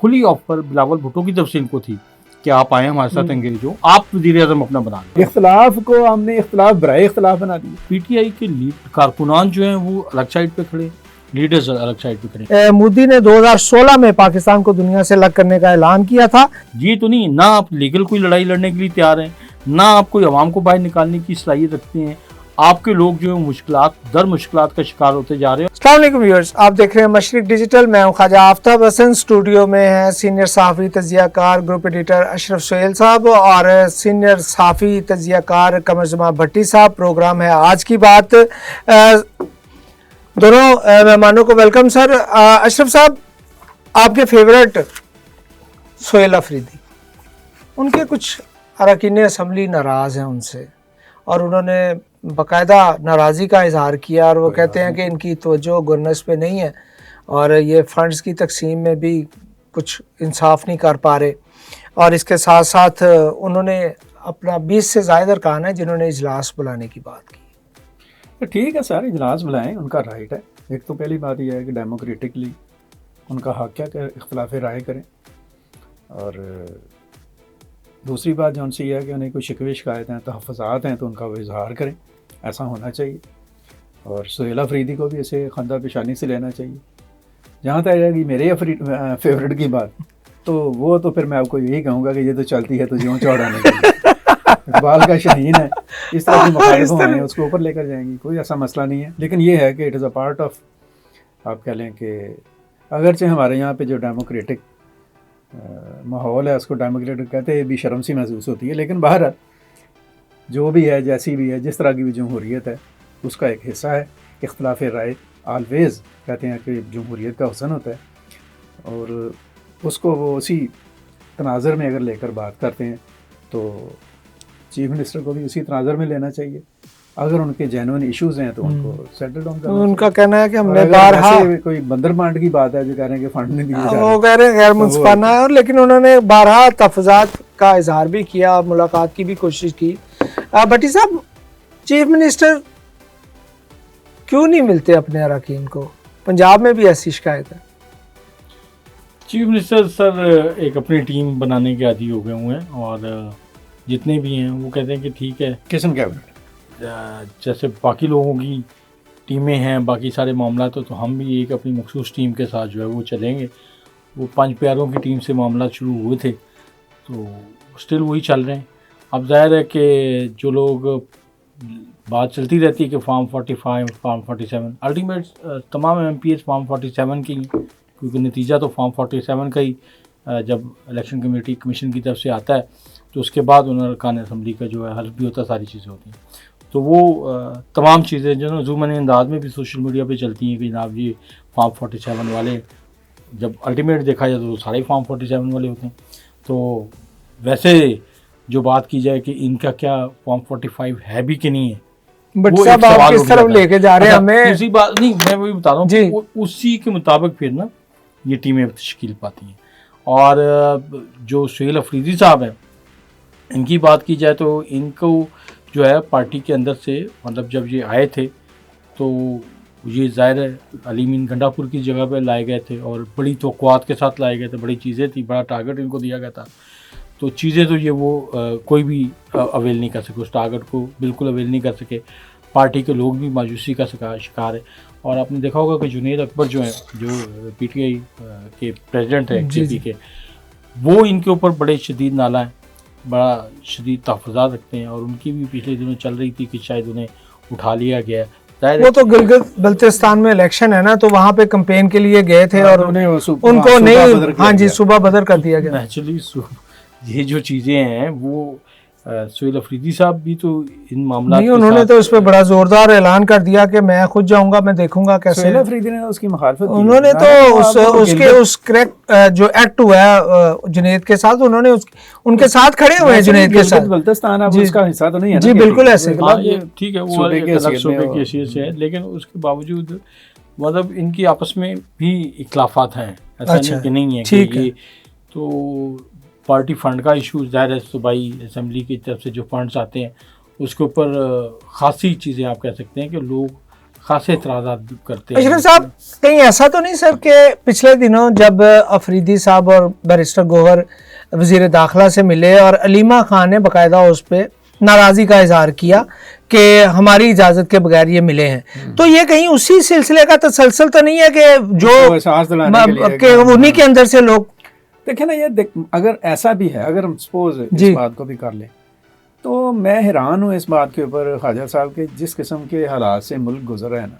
کھلی آفر بلاول بھٹو کی طرف سے ان کو تھی کہ آپ آئیں ہمارے ساتھ انگیج ہو, آپ وزیر اعظم اپنا بنا لیں. اختلاف کو ہم نے اختلاف برائے اختلاف بنا دیا. پی ٹی آئی کے کارکنان جو ہیں وہ الگ سائڈ پہ کھڑے, لیڈرز الگ سائڈ پہ کھڑے. مودی نے 2016 میں پاکستان کو دنیا سے الگ کرنے کا اعلان کیا تھا. یہ تو نہیں, نہ آپ لیگل کوئی لڑائی لڑنے کے لیے تیار ہیں, نہ آپ کوئی عوام کو باہر نکالنے کی صلاحیت رکھتے ہیں. آپ کے لوگ جو مشکلات کا شکار ہوتے جا رہے ہیں. السلام علیکم ویورز, آپ دیکھ رہے ہیں مشرق ڈیجیٹل. میں ہوں خواجہ آفتاب حسن. اسٹوڈیو میں ہیں سینئر صحافی تجزیہ کار گروپ ایڈیٹر اشرف سہیل صاحب اور سینئر صحافی تجزیہ کار قمر جمعہ بھٹی صاحب. پروگرام ہے آج کی بات. دونوں مہمانوں کو ویلکم سر. اشرف صاحب, آپ کے فیورٹ سہیل افریدی, ان کے کچھ اراکین اسمبلی ناراض ہیں ان سے, اور انہوں نے باقاعدہ ناراضی کا اظہار کیا, اور وہ کہتے ہیں کہ ان کی توجہ گورننس پہ نہیں ہے اور یہ فنڈز کی تقسیم میں بھی کچھ انصاف نہیں کر پا رہے. اور اس کے ساتھ ساتھ انہوں نے اپنا 20 سے زائد ارکان ہیں جنہوں نے اجلاس بلانے کی بات کی. ٹھیک ہے سر, اجلاس بلائیں, ان کا رائٹ ہے. ایک تو پہلی بات یہ ہے کہ ڈیموکریٹکلی ان کا حق ہے کہ اختلاف رائے کریں, اور دوسری بات جو ان سے یہ ہے کہ انہیں کوئی شکوے شکایت ہیں, تحفظات ہیں, تو ان کا وہ اظہار کریں. ایسا ہونا چاہیے. اور سہیل افریدی کو بھی اسے خندہ پیشانی سے لینا چاہیے. جہاں تک رہے گی میرے فیورٹ کی بات, تو وہ تو پھر میں آپ کو یہی کہوں گا کہ یہ تو چلتی ہے تو جیوں چوڑانے کی. اقبال کا شاہین ہے, اس طرح کی مخالف ہیں اس کو اوپر لے کر جائیں گی, کوئی ایسا مسئلہ نہیں ہے. لیکن یہ ہے کہ it is a part of, آپ کہہ لیں کہ اگرچہ ہمارے یہاں پہ جو ڈیموکریٹک ماحول ہے اس کو ڈیموکریٹک کہتے ہیں, بھی شرم سی محسوس ہوتی ہے. لیکن بہرحال جو بھی ہے, جیسی بھی ہے, جس طرح کی بھی جمہوریت ہے, اس کا ایک حصہ ہے اختلاف رائے. آلویز کہتے ہیں کہ جمہوریت کا حسن ہوتا ہے, اور اس کو وہ اسی تناظر میں اگر لے کر بات کرتے ہیں تو چیف منسٹر کو بھی اسی تناظر میں لینا چاہیے. اگر ان کے جینوئن ایشوز ہیں تو ان کو سیٹل ڈاؤن کرنا. ان کا کہنا ہے کہ ہم نے بارہا کوئی بندر مانڈ کی بات ہے جو کہہ رہے ہیں کہ فنڈ نہیں دیے جا رہے, وہ کہہ رہے ہیں غیر منصفانہ ہے, اور لیکن انہوں نے بارہا تحفظات کا اظہار بھی کیا اور ملاقات کی بھی کوشش کی. بھٹی صاحب, چیف منسٹر کیوں نہیں ملتے اپنے اراکین کو؟ پنجاب میں بھی ایسی شکایت ہے. چیف منسٹر سر ایک اپنی ٹیم بنانے کے عادی ہو گئے ہوئے ہیں, اور جتنے بھی ہیں وہ کہتے ہیں کہ ٹھیک ہے, کسن کیبنٹ جیسے باقی لوگوں کی ٹیمیں ہیں, باقی سارے معاملات, تو ہم بھی ایک اپنی مخصوص ٹیم کے ساتھ جو ہے وہ چلیں گے. وہ 5 پیاروں کی ٹیم سے معاملات شروع ہوئے تھے, تو اسٹل وہی چل رہے ہیں. اب ظاہر ہے کہ جو لوگ بات چلتی رہتی ہے کہ فارم 45, فارم 47, الٹیمیٹ تمام ایم پی ایس فارم 47 کی, کیونکہ نتیجہ تو فارم 47 کا ہی جب الیکشن کمیٹی کمیشن کی طرف سے آتا ہے تو اس کے بعد انہوں نے ارکان اسمبلی کا جو ہے حلف بھی ہوتا ہے, ساری چیزیں ہوتی ہیں. تو وہ تمام چیزیں جو نا زومن انداز میں بھی سوشل میڈیا پہ چلتی ہیں کہ جناب یہ فارم 47 والے, جب الٹیمیٹ دیکھا جائے تو سارے فارم 47 والے ہوتے ہیں. تو ویسے جو بات کی جائے کہ ان کا کیا فارم 45 ہے بھی کہ نہیں ہے, بٹ صاحب آپ کس طرف لے کے جا رہے ہیں ہمیں؟ اسی بات نہیں, میں وہی بتا رہا ہوں, اسی کے مطابق پھر نا یہ ٹیمیں تشکیل پاتی ہیں. اور جو سہیل افریدی صاحب ہیں, ان کی بات کی جائے تو ان کو جو ہے پارٹی کے اندر سے, مطلب جب یہ آئے تھے تو یہ ظاہر ہے علی مین گنڈا پور کی جگہ پہ لائے گئے تھے, اور بڑی توقعات کے ساتھ لائے گئے تھے, بڑی چیزیں تھیں, بڑا ٹارگٹ ان کو دیا گیا تھا. تو چیزیں تو یہ وہ کوئی بھی اویل نہیں کر سکے, اس ٹارگٹ کو بالکل اویل نہیں کر سکے. پارٹی کے لوگ بھی مایوسی کا شکار ہے. اور آپ نے دیکھا ہوگا کہ جنید اکبر جو ہیں, جو پی ٹی آئی کے پریزیڈنٹ ہیں جے پی کے, وہ ان کے اوپر بڑے شدید نالہ ہیں, بڑا شدید تحفظات رکھتے ہیں, اور ان کی بھی پچھلے دنوں چل رہی تھی کہ شاید انہیں اٹھا لیا گیا. وہ تو گلگت بلتستان میں الیکشن ہے نا, تو وہاں پہ کمپین کے لیے گئے تھے اور ان کو نہیں, ہاں جی, صوبہ بدر کر دیا گیا. ایکچولی یہ جو چیزیں ہیں وہ سہیل افریدی صاحب بھی تو ان معاملات نہیں, انہوں نے تو اس پہ بڑا زوردار اعلان کر دیا کہ میں خود جاؤں گا, میں دیکھوں گا کیسے. سہیل افریدی نے اس کی مخالفت کی, انہوں نے تو اس کے اس کریکٹ جو ایکٹ ہوا ہے جنید کے ساتھ, انہوں نے ان کے ساتھ کھڑے ہوئے ہیں جنید کے ساتھ. بلتستان اب اس کا حصہ تو نہیں ہے جی, بالکل ایسے, ٹھیک ہے, وہ الگ صوبے کی حیثیت سے ہے, لیکن اس کے باوجود مطلب ان کی آپس میں بھی اختلافات ہیں, ایسا نہیں کہ نہیں ہے کہ یہ تو پارٹی فنڈ کا ایشو ظاہر ہے. صوبائی اسمبلی کی طرف سے جو فنڈز آتے ہیں اس کے اوپر خاصی چیزیں آپ کہہ سکتے ہیں کہ لوگ खासे एतराज़ात करते हैं। अशरफ साहब, कहीं ऐसा तो नहीं सर कि पिछले दिनों जब अफरीदी साहब और बैरिस्टर गौहर वज़ीर दाखिला से मिले और अलीमा खान ने बाकायदा उस पर नाराज़गी का इजहार किया कि हमारी इजाज़त के बगैर ये मिले हैं, तो ये कहीं उसी सिलसिले का तसलसल तो नहीं है कि जो कि उन्हीं के अंदर से लोग देखे ना, ये अगर ऐसा भी है, अगर हम सपोज इस बात को भी कर लें, तो मैं हैरान हूँ इस बात के ऊपर ख्वाजा साहब के, जिस किस्म के हालात से मुल्क गुजर रहा है ना,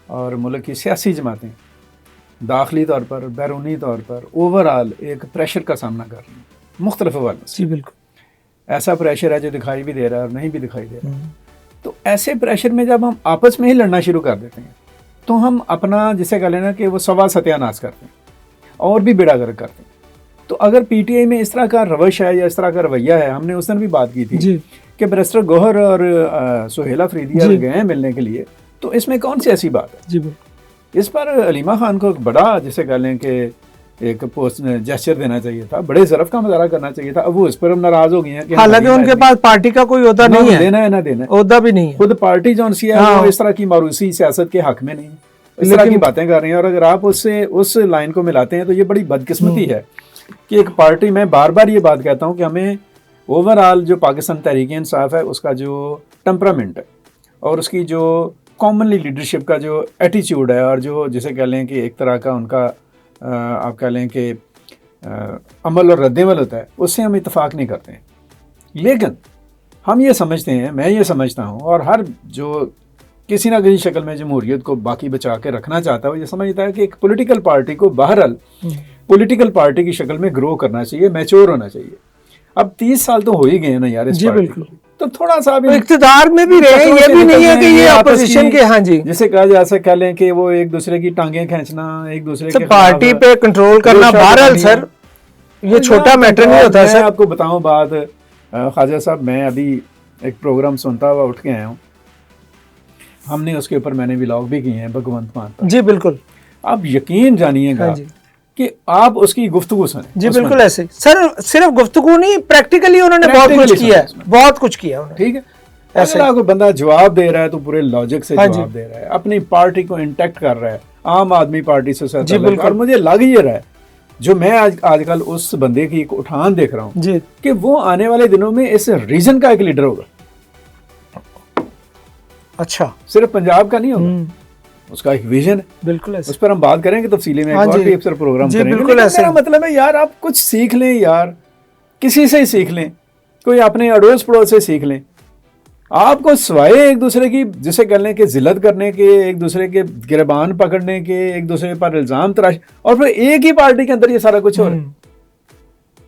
और मुल्क की सियासी जमातें दाखिली तौर पर, बैरूनी तौर पर ओवरऑल एक प्रेशर का सामना कर रही हैं मुख्तलिफ हवालों से। जी बिल्कुल, ऐसा प्रेशर है जो दिखाई भी दे रहा है और नहीं भी दिखाई दे रहा है। तो ऐसे प्रेशर में जब हम आपस में ही लड़ना शुरू कर देते हैं, तो हम अपना जिसे कह लेना कि वो सवा सत्यानाश करते हैं और भी बेड़ा गर्क करते हैं। तो अगर पीटीआई में इस तरह का रवश है या इस तरह का रवैया है, हमने उस दिन भी बात की थी कि बैरिस्टर गौहर और सुहेल अफरीदी अगर गए हैं मिलने के लिए, तो इसमें कौन सी ऐसी बात है? जी इस पर अलीमा खान को बड़ा जिसे कह लें कि एक पोस्ट जेस्चर देना चाहिए था, बड़े ज़रफ़ का मुजाहरा करना चाहिए था। अब वो इस पर हम नाराज़ हो गए हैं कि हालांकि उनके पास पार्टी का कोई ओहदा नहीं है, देना है ना देना, ओहदा भी नहीं है। खुद पार्टी जो सी है वो इस तरह की मारूसी सियासत के हक में नहीं, इस तरह की बातें कर रही हैं। और अगर आप उससे उस लाइन को मिलाते हैं तो ये बड़ी बदकिस्मती है कि एक पार्टी, मैं बार बार ये बात कहता हूँ कि हमें ओवरऑल जो पाकिस्तान तहरीक इंसाफ है उसका जो टेम्परामेंट है और उसकी जो कॉमनली लीडरशिप का जो एटीट्यूड है और जो जिसे कह लें कि एक तरह का उनका आप कह लें कि अमल और रद्दमल होता है, उससे हम इत्तेफाक नहीं करते हैं। लेकिन हम ये समझते हैं, मैं ये समझता हूँ, और हर जो किसी ना किसी शक्ल में जमहूरियत को बाकी बचा के रखना चाहता है, वो ये समझता है कि एक पॉलिटिकल पार्टी को बहरहाल पॉलिटिकल पार्टी की शक्ल में ग्रो करना चाहिए, मैच्योर होना चाहिए। अब 30 साल तो हो ही गए ना यार इस पार्टी को, तो थोड़ा सा भी इख्तिदार में भी रहे, ये भी नहीं है कि ये अपोजिशन के, हाँ जी, जिसे कहा जा सकता, कह लें कि वो एक दूसरे की टांगें खींचना, एक दूसरे के पार्टी पे कंट्रोल करना, बहरहाल सर ये छोटा मैटर नहीं होता सर। आपको बताऊं बात ख्वाजा साहब, मैं अभी एक प्रोग्राम सुनता हुआ उठ के आया हूँ, हमने उसके ऊपर मैंने व्लॉग भी किए हैं भगवंत मान पर। जी बिल्कुल, आप यकीन जानिएगा कि आप उसकी गुफ्तगू सुने। जी बिल्कुल ऐसे सर, सिर्फ गुफ्तगू नहीं, प्रैक्टिकली उन्होंने बहुत कुछ किया है, बहुत कुछ किया उन्होंने। ठीक है, ऐसे आपको बंदा जवाब दे रहा है तो पूरे लॉजिक से जवाब दे रहा है, अपनी पार्टी को इंटैक्ट कर रहा है, आम आदमी पार्टी से। और मुझे लग ये रहा है, जो मैं आजकल उस बंदे की एक उठान देख रहा हूँ कि वो आने वाले दिनों में इस रीजन का एक लीडर होगा। अच्छा, सिर्फ पंजाब का नहीं होगा, उसका एक विजन है। बिल्कुल, उस पर हम बात करेंगे तफसीली में, एक और भी अक्सर प्रोग्राम करेंगे। बिल्कुल ऐसे मेरा मतलब है यार, आप कुछ सीख लें यार, किसी से ही सीख लें, कोई अपने अड़ोस पड़ोस से सीख लें। आपको सवाए एक दूसरे की जिसे कह लें कि जिल्लत करने के, एक दूसरे के गिरबान पकड़ने के, एक दूसरे पर इल्ज़ाम तराश, और फिर एक ही पार्टी के अंदर ये सारा कुछ हो रहा है।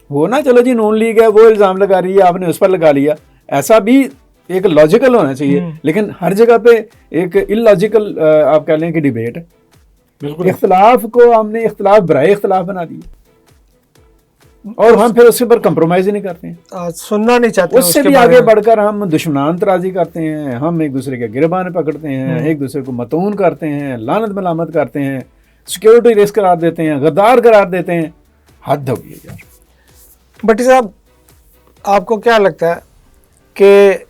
वो ना चलो जी नून लीग है, वो इल्ज़ाम लगा रही है, आपने उस पर लगा लिया, ऐसा भी एक लॉजिकल होना चाहिए। लेकिन हर जगह पे एक इलॉजिकल आप कह लें कि डिबेट है। बिल्कुल, इख्तिलाफ को हमने इख्तिलाफ बराए इख्तिलाफ बना दिया और हम फिर उसके पर कंप्रोमाइज ही नहीं करते हैं, सुनना नहीं चाहते। उससे भी आगे बढ़कर हम दुश्मनान तराजी करते हैं, हम एक दूसरे के गिरबान पकड़ते हैं, एक दूसरे को मतून करते हैं, लानत मलामत करते हैं, सिक्योरिटी रिस्क करार देते हैं, गद्दार करार देते हैं। हद हो गई यार। भट्टी साहब, आपको क्या लगता है कि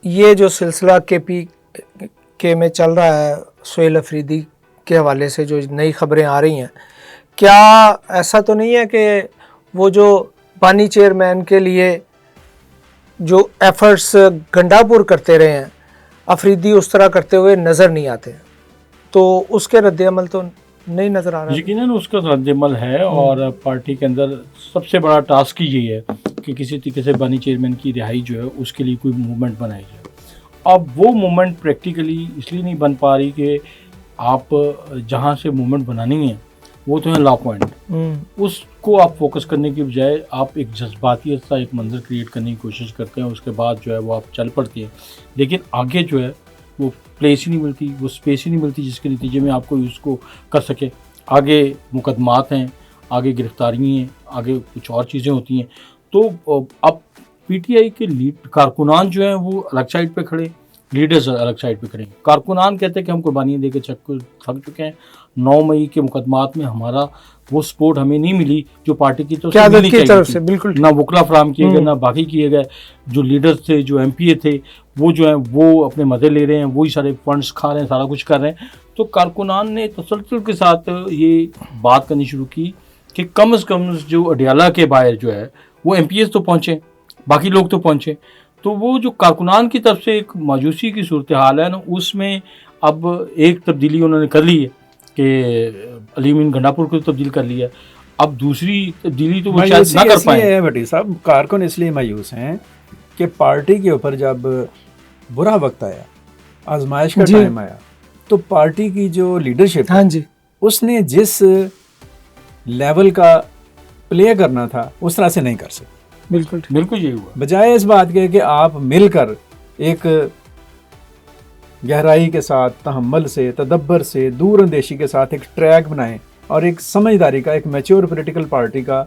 ये जो सिलसिला के में चल रहा है, सुहेल अफरीदी के हवाले से जो नई खबरें आ रही हैं, क्या ऐसा तो नहीं है कि वो जो पानी चेयरमैन के लिए जो एफर्ट्स गंडापुर करते रहे हैं, अफरीदी उस तरह करते हुए नज़र नहीं आते, तो उसके रद्द-ए-अमल तो नहीं नज़र आ रहा? यकीनन उसका रद्द-ए-अमल है और पार्टी के अंदर सबसे बड़ा टास्क ही यही है कि किसी तरीके से बानी चेयरमैन की रिहाई जो है उसके लिए कोई मूवमेंट बनाई जाए। अब वो मूवमेंट प्रैक्टिकली इसलिए नहीं बन पा रही कि आप जहाँ से मूवमेंट बनानी है वो तो है लॉ पॉइंट, उसको आप फोकस करने की बजाय आप एक जज्बातियत सा एक मंजर क्रिएट करने की कोशिश करते हैं, उसके बाद जो है वो आप चल पड़ती है, लेकिन आगे जो है वो प्लेस ही नहीं मिलती, वो स्पेस ही नहीं मिलती जिसके नतीजे में आपको उसको कर सके। आगे मुकदमात हैं, आगे गिरफ्तारी हैं, आगे कुछ और चीज़ें होती हैं। तो अब पीटीआई के लीड कारकुनान जो हैं वो अलग साइड पे खड़े, लीडर्स अलग साइड पे खड़े हैं। कारकुनान कहते हैं कि हम कुर्बानियाँ दे के थक चुके हैं। 9 मई के मुकदमात में हमारा वो सपोर्ट हमें नहीं मिली जो पार्टी की तरफ से मिलनी चाहिए थी। बिल्कुल ना वकला फराम किए गए, ना बाकी किए गए। जो लीडर्स थे, जो MPA थे, वो जो है वो अपने मज़े ले रहे हैं, वही सारे फंड्स खा रहे हैं, सारा कुछ कर रहे हैं। तो कारकुनान ने तसलसल के साथ ये बात करनी शुरू की कि कम से कम जो अडियाला के बाहर जो है वो MPAs तो पहुँचे, बाकी लोग तो पहुँचे। तो वो जो कारकुनान की तरफ से एक मायूसी की सूरत हाल है ना, उसमें अब एक तब्दीली उन्होंने कर ली है कि अली अमीन गंडापुर को तब्दील कर लिया। अब दूसरी तब्दीली तो वो शायद ना कर पाए। भट्टी साहब, कारकुन इसलिए मायूस हैं कि पार्टी के ऊपर जब बुरा वक्त आया, आजमाइश का टाइम आया, तो पार्टी की जो लीडरशिप, हाँ जी, उसने जिस लेवल का प्ले करना था उस तरह से नहीं कर सके। बिल्कुल बिल्कुल यही हुआ। बजाय इस बात के कि आप मिलकर एक गहराई के साथ, तहम्मुल से, तदब्बर से, दूर अंदेशी के साथ एक ट्रैक बनाएं और एक समझदारी का, एक मैच्योर पॉलिटिकल पार्टी का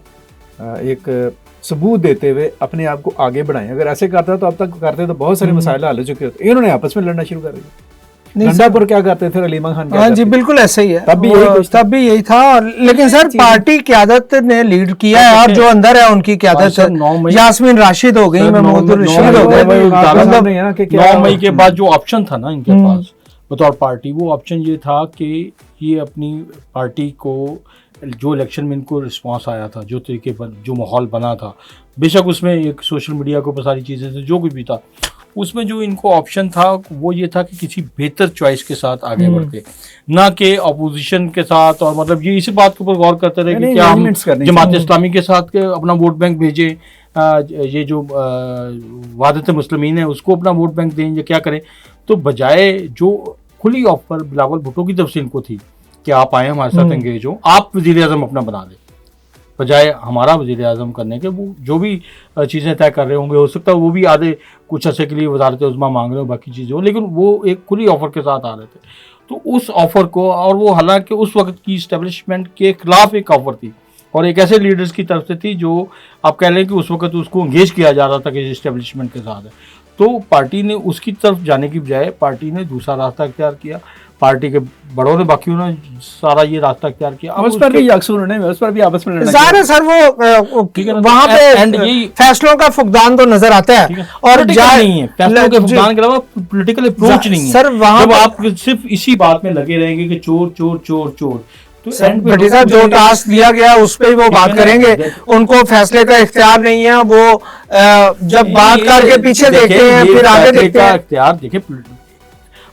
एक सबूत देते हुए अपने आप को आगे बढ़ाएं। अगर ऐसे करता तो अब तक करते तो बहुत सारे मसाइल हल हो चुके होते। इन्होंने आपस में लड़ना शुरू कर दिया। गंडापुर क्या करते थे, अलीमा खान हाँ जी, बिल्कुल ऐसा ही है। तब भी यही था। लेकिन सर पार्टी क्यादत ने लीड किया है, और जो अंदर है उनकी क्यादत, यास्मीन राशिद हो गई, महमूद रशीद हो गए। 9 मई के बाद जो ऑप्शन था ना इनके पास बतौर पार्टी, वो ऑप्शन ये था कि ये अपनी पार्टी को जो इलेक्शन में इनको रिस्पांस आया था, जो तरीके पर जो माहौल बना था, बेशक उसमें एक सोशल मीडिया के ऊपर सारी चीज़ें थी, जो कुछ भी था, उसमें जो इनको ऑप्शन था वो ये था कि किसी बेहतर चॉइस के साथ आगे बढ़ते, ना कि अपोजिशन के साथ। और मतलब ये इसी बात के ऊपर गौर करते रहे कि क्या हम जमात इस्लामी के साथ अपना वोट बैंक भेजें, ये जो वादत मुस्लिमीन है उसको अपना वोट बैंक दें, या क्या करें। तो बजाय जो खुली ऑफर बिलावल भुट्टो की तरफ से इनको थी कि आप आए हमारे साथ एंगेज हो, आप वज़ीर आज़म अपना बना दें, बजाय हमारा वज़ीर आज़म करने के, वो जो भी चीज़ें तय कर रहे होंगे, हो सकता है वो भी आधे कुछ अर्से के लिए वज़ारत उज़्मा मांग रहे हो, बाकी चीज़ें हो, लेकिन वो एक खुली ऑफ़र के साथ आ रहे थे। तो उस ऑफ़र को, और वो हालांकि उस वक्त की इस्टेब्लिशमेंट के ख़िलाफ़ एक ऑफ़र थी, और एक ऐसे लीडर्स की तरफ से थी जो आप कह लें कि उस वक्त उसको इंगेज किया जा रहा था कि इस्टेब्लिशमेंट के साथ है। तो पार्टी ने उसकी तरफ जाने की बजाय पार्टी ने दूसरा रास्ता इख्तियार किया। पार्टी के बड़ों ने, बाकियों ने सारा ये रास्ता इख्तियार किया। उस पर भी उस पर भी आपस में ज़ाहिर सर वो वहाँ पे फैसलों का फुकदान तो नजर आता है, और नहीं है फैसलों के फुकदान के अलावा पॉलिटिकल अप्रोच नहीं है। सर वहाँ जब आप सिर्फ इसी बात में लगे रहेंगे कि चोर चोर चोर चोर, तो भट्टी साहब जो टास्क दिया गया उस पर ही वो बात करेंगे, उनको फैसले का इख्तियार नहीं है। वो जब बात करके पीछे देखते हैं फिर आगे देखते हैं। इख्तियार देखिए,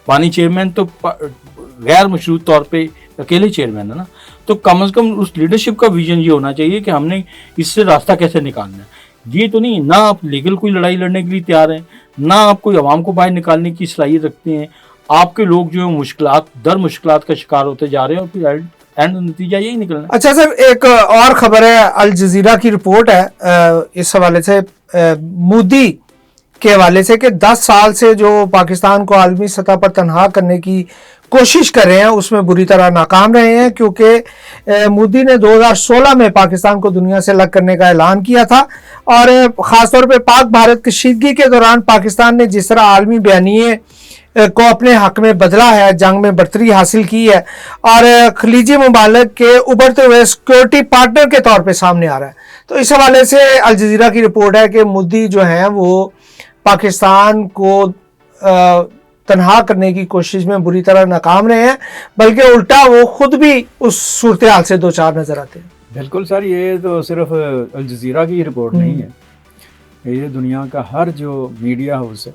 पानी चेयरमैन तो गैर मशरूत तौर पे अकेले चेयरमैन है ना, तो कम से कम उस लीडरशिप का विजन ये होना चाहिए कि हमने इससे रास्ता कैसे निकालना है। ये तो नहीं, ना आप लीगल कोई लड़ाई लड़ने के लिए तैयार हैं, ना आप कोई आवाम को बाहर निकालने की सलाहियत रखते हैं। आपके लोग जो है मुश्किलात का शिकार होते जा रहे हैं, और फिर एंड नतीजा यही निकलना। अच्छा सर, एक और खबर है, अल जजीरा की रिपोर्ट है इस हवाले से, मोदी के हवाले से, कि 10 साल से जो पाकिस्तान को आलमी सतह पर तनहा करने की कोशिश कर रहे हैं उसमें बुरी तरह नाकाम रहे हैं, क्योंकि मोदी ने 2016 में पाकिस्तान को दुनिया से अलग करने का ऐलान किया था। और ख़ासतौर पे पाक भारत कशीदगी के दौरान पाकिस्तान ने जिस तरह आलमी बयानिए को अपने हक में बदला है, जंग में बढ़तरी हासिल की है, और खलीजी मुमालिक के उभरते हुए सिक्योरिटी पार्टनर के तौर पे सामने आ रहा है। तो इस हवाले से अल जजीरा की रिपोर्ट है कि मोदी जो हैं वो पाकिस्तान को तनहा करने की कोशिश में बुरी तरह नाकाम रहे हैं, बल्कि उल्टा वो खुद भी उस सूरत हाल से दो चार नजर आते हैं। बिल्कुल सर, ये तो सिर्फ अल जजीरा की रिपोर्ट नहीं है, ये दुनिया का हर जो मीडिया हाउस है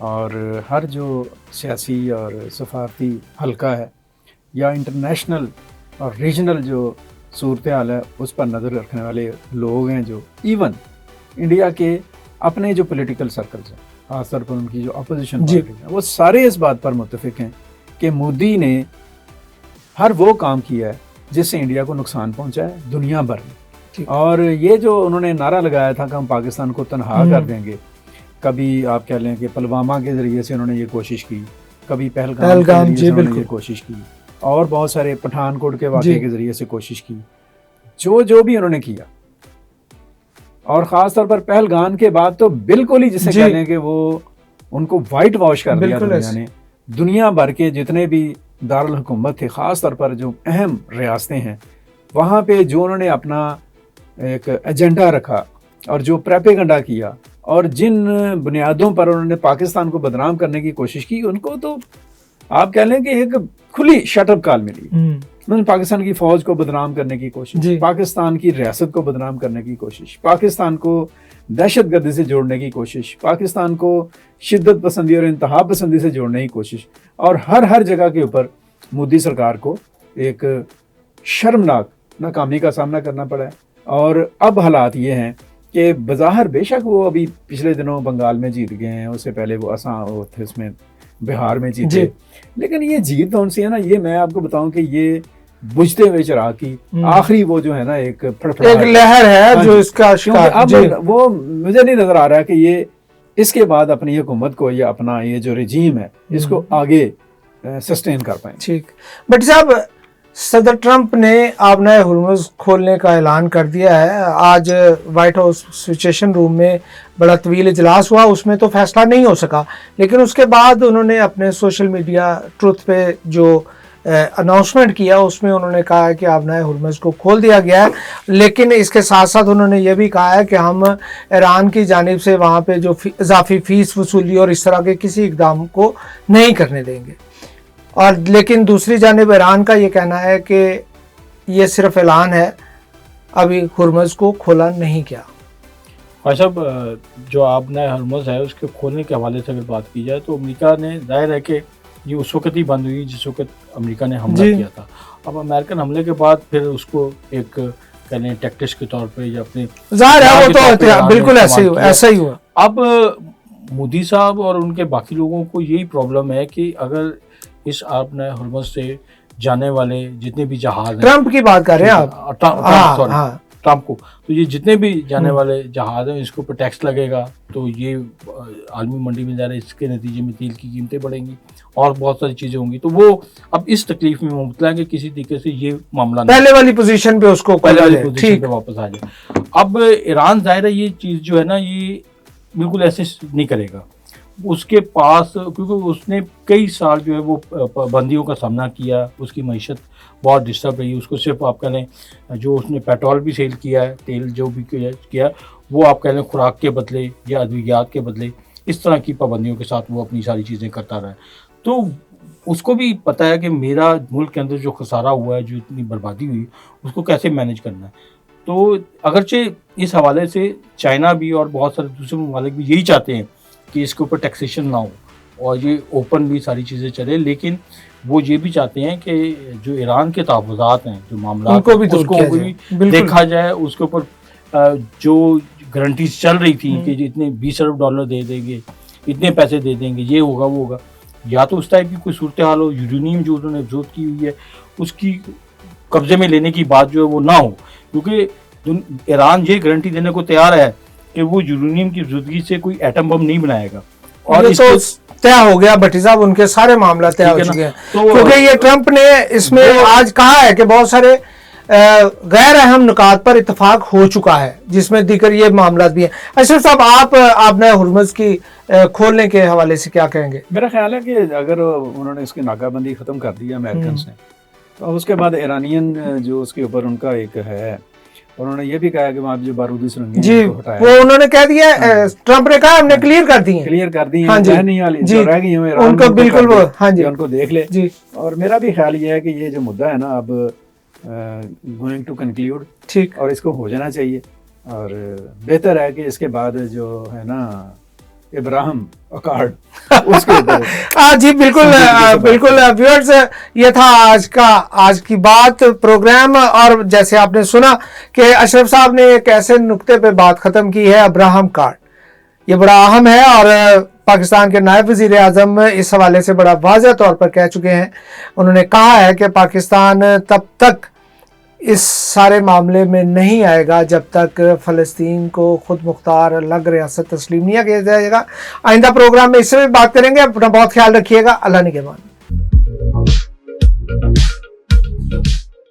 और हर जो सियासी और सफारती हल्का है या इंटरनेशनल और रीजनल जो सूरत हाल है उस पर नज़र रखने वाले लोग हैं, जो इवन इंडिया के अपने जो पॉलिटिकल सर्कल्स हैं, खासतौर पर उनकी जो अपोजिशन पार्टी है, वो सारे इस बात पर मुत्तफिक हैं कि मोदी ने हर वो काम किया है जिससे इंडिया को नुकसान पहुंचा है दुनिया भर में। और ये जो उन्होंने नारा लगाया था कि हम पाकिस्तान को तनहा कर देंगे, कभी आप कह लें कि पुलवामा के ज़रिए से उन्होंने ये कोशिश की, कभी पहलगाम के ज़रिए से ये कोशिश की, और बहुत सारे पठानकोट के वाक़े के ज़रिए से कोशिश की, जो भी उन्होंने किया। और ख़ास तौर पर पहलगाम के बाद तो बिल्कुल ही जिसे कह लें कि वो ان کو وائٹ واش کر دیا بالکل دنیا ایسے. نے. دنیا بھر کے جتنے بھی دارالحکومت تھے، خاص طور پر جو اہم ریاستیں ہیں، وہاں پہ جو انہوں نے اپنا ایک ایجنڈا رکھا اور جو پریپیگنڈا کیا اور جن بنیادوں پر انہوں نے پاکستان کو بدنام کرنے کی کوشش کی، ان کو تو آپ کہہ لیں کہ ایک کھلی شٹ اپ کال ملی. مثلا پاکستان کی فوج کو بدنام کرنے کی کوشش، جی. پاکستان کی ریاست کو بدنام کرنے کی کوشش، پاکستان کو دہشت گردی سے جوڑنے کی کوشش، پاکستان کو شدت پسندی اور انتہا پسندی سے جوڑنے کی کوشش، اور ہر جگہ کے اوپر مودی سرکار کو ایک شرمناک ناکامی کا سامنا کرنا پڑا ہے. اور اب حالات یہ ہیں کہ بظاہر بے شک وہ ابھی پچھلے دنوں بنگال میں جیت گئے ہیں، اس سے پہلے وہ وہ تھے اس میں بہار میں جیتے، جی. لیکن یہ جیت کون سی ہے نا، یہ میں آپ کو بتاؤں کہ یہ بجھتے ہوئے چراغ کی آخری وہ جو ہے نا ایک ایک لہر ہے جو اس کا شکار. اب وہ مجھے نہیں نظر آ رہا کہ یہ اس کے بعد اپنی حکومت کو یا اپنا یہ جو رجیم ہے اس کو آگے سسٹین کر پائیں. ٹھیک. بٹ صاحب، صدر ٹرمپ نے آبنائے ہرمز کھولنے کا اعلان کر دیا ہے. آج وائٹ ہاؤس سچویشن روم میں بڑا طویل اجلاس ہوا، اس میں تو فیصلہ نہیں ہو سکا، لیکن اس کے بعد انہوں نے اپنے سوشل میڈیا ٹروتھ پہ جو اناؤنسمنٹ کیا، اس میں انہوں نے کہا ہے کہ آبنائے ہرمز کو کھول دیا گیا ہے. لیکن اس کے ساتھ ساتھ انہوں نے یہ بھی کہا ہے کہ ہم ایران کی جانب سے وہاں پہ جو اضافی فیس وصولی اور اس طرح کے کسی اقدام کو نہیں کرنے دیں گے. اور لیکن دوسری جانب ایران کا یہ کہنا ہے کہ یہ صرف اعلان ہے، ابھی ہرمز کو کھولا نہیں کیا. بھائی صاحب، جو آبنائے ہرمز ہے اس کے کھولنے کے حوالے سے اگر بات کی جائے تو امریکہ نے ظاہر ہے کہ یہ اس وقت ہی بند ہوئی جس وقت امریکہ نے حملہ کیا تھا. اب امریکن حملے کے بعد پھر اس کو ایک کہہ لیں ٹیکٹس کے طور پہ یا اپنے ظاہر ہے وہ تو بالکل ایسا ہی ہوا. اب مودی صاحب اور ان کے باقی لوگوں کو یہی پرابلم ہے کہ اگر اس آبنائے ہرمز سے جانے والے جتنے بھی جہاز ہیں، ٹرمپ کی بات کر رہے ہیں آپ، ٹرمپ کو، تو یہ جتنے بھی جانے والے جہاز ہیں اس کے اوپر ٹیکس لگے گا، تو یہ عالمی منڈی میں ظاہر اس کے نتیجے میں تیل کی قیمتیں بڑھیں گی اور بہت ساری چیزیں ہوں گی. تو وہ اب اس تکلیف میں مبتلا ہے کہ کسی طریقے سے یہ معاملہ پہلے والی پوزیشن پہ اس کو واپس آ جائے. اب ایران ظاہر ہے یہ چیز جو ہے نا یہ بالکل ایسے نہیں کرے گا. اس کے پاس کیونکہ اس نے کئی سال جو ہے وہ پابندیوں کا سامنا کیا، اس کی معیشت بہت ڈسٹرب رہی. اس کو صرف آپ کہہ لیں جو اس نے پیٹرول بھی سیل کیا ہے، تیل جو بھی کیا وہ آپ کہہ لیں خوراک کے بدلے یا ادویات کے بدلے اس طرح کی پابندیوں کے ساتھ وہ اپنی ساری چیزیں کرتا رہا ہے. تو اس کو بھی پتہ ہے کہ میرا ملک کے اندر جو خسارہ ہوا ہے، جو اتنی بربادی ہوئی، اس کو کیسے مینیج کرنا ہے. تو اگرچہ اس حوالے سے چائنا بھی اور بہت سارے دوسرے ممالک بھی یہی چاہتے ہیں کہ اس کے اوپر ٹیکسیشن نہ ہو اور یہ اوپن بھی ساری چیزیں چلے، لیکن وہ یہ بھی چاہتے ہیں کہ جو ایران کے تحفظات ہیں، جو معاملات اس کو بھی دیکھا جائے. اس کے اوپر جو گارنٹیز چل رہی تھیں کہ اتنے 20 ارب ڈالر دے دیں گے، اتنے پیسے دے دیں گے، یہ ہوگا وہ ہوگا، یا تو اس ٹائپ کی کوئی صورتحال ہو. یورینیم جو انہوں نے افزود کی ہوئی ہے اس کی قبضے میں لینے کی بات جو ہے وہ نہ ہو، کیونکہ ایران یہ گارنٹی دینے کو تیار ہے کہ وہ یورینیم کی افزودگی سے کوئی ایٹم بم نہیں بنائے گا. اور اس تو طے ہو گیا بھٹی صاحب، ان کے سارے معاملات طے ہو چکے ہیں، کیونکہ یہ ٹرمپ نے اس میں آج کہا ہے کہ بہت سارے غیر اہم نکات پر اتفاق ہو چکا ہے، جس میں دیگر یہ معاملات بھی ہیں. اشرف صاحب، آپ آبنائے ہرمز کی کھولنے کے حوالے سے کیا کہیں گے؟ میرا خیال ہے کہ اگر انہوں نے اس کی ناکہ بندی ختم کر دی امریکنس نے، تو اب اس کے بعد ایرانین جو اس کے اوپر ان کا ایک ہے، انہوں نے یہ بھی کہا کہ وہاں جو بارودی سرنگیں جی وہ انہوں نے کہہ دیا، ٹرمپ نے کہا ہم نے کلیئر کر دی ہیں جو رہ گئی ہیں ان کو بالکل ان کو دیکھ لے. اور میرا بھی خیال یہ ہے کہ یہ جو مدعا ہے نا اب گوئنگ ٹو کنکلیوڈ، ٹھیک، اور اس کو ہو جانا چاہیے. اور بہتر ہے کہ اس کے بعد جو ہے نا ابراہم اکارڈ اس کے اوپر جی بالکل بالکل. ویورز، یہ تھا آج کی بات پروگرام، اور جیسے آپ نے سنا کہ اشرف صاحب نے ایک ایسے نقطے پہ بات ختم کی ہے، ابراہم کارڈ. یہ بڑا اہم ہے اور پاکستان کے نائب وزیر اعظم اس حوالے سے بڑا واضح طور پر کہہ چکے ہیں. انہوں نے کہا ہے کہ پاکستان تب تک اس سارے معاملے میں نہیں آئے گا جب تک فلسطین کو خود مختار الگ ریاست تسلیم نہیں کیا جائے گا. آئندہ پروگرام میں اس سے بھی بات کریں گے. اپنا بہت خیال رکھیے گا. اللہ نگہبان.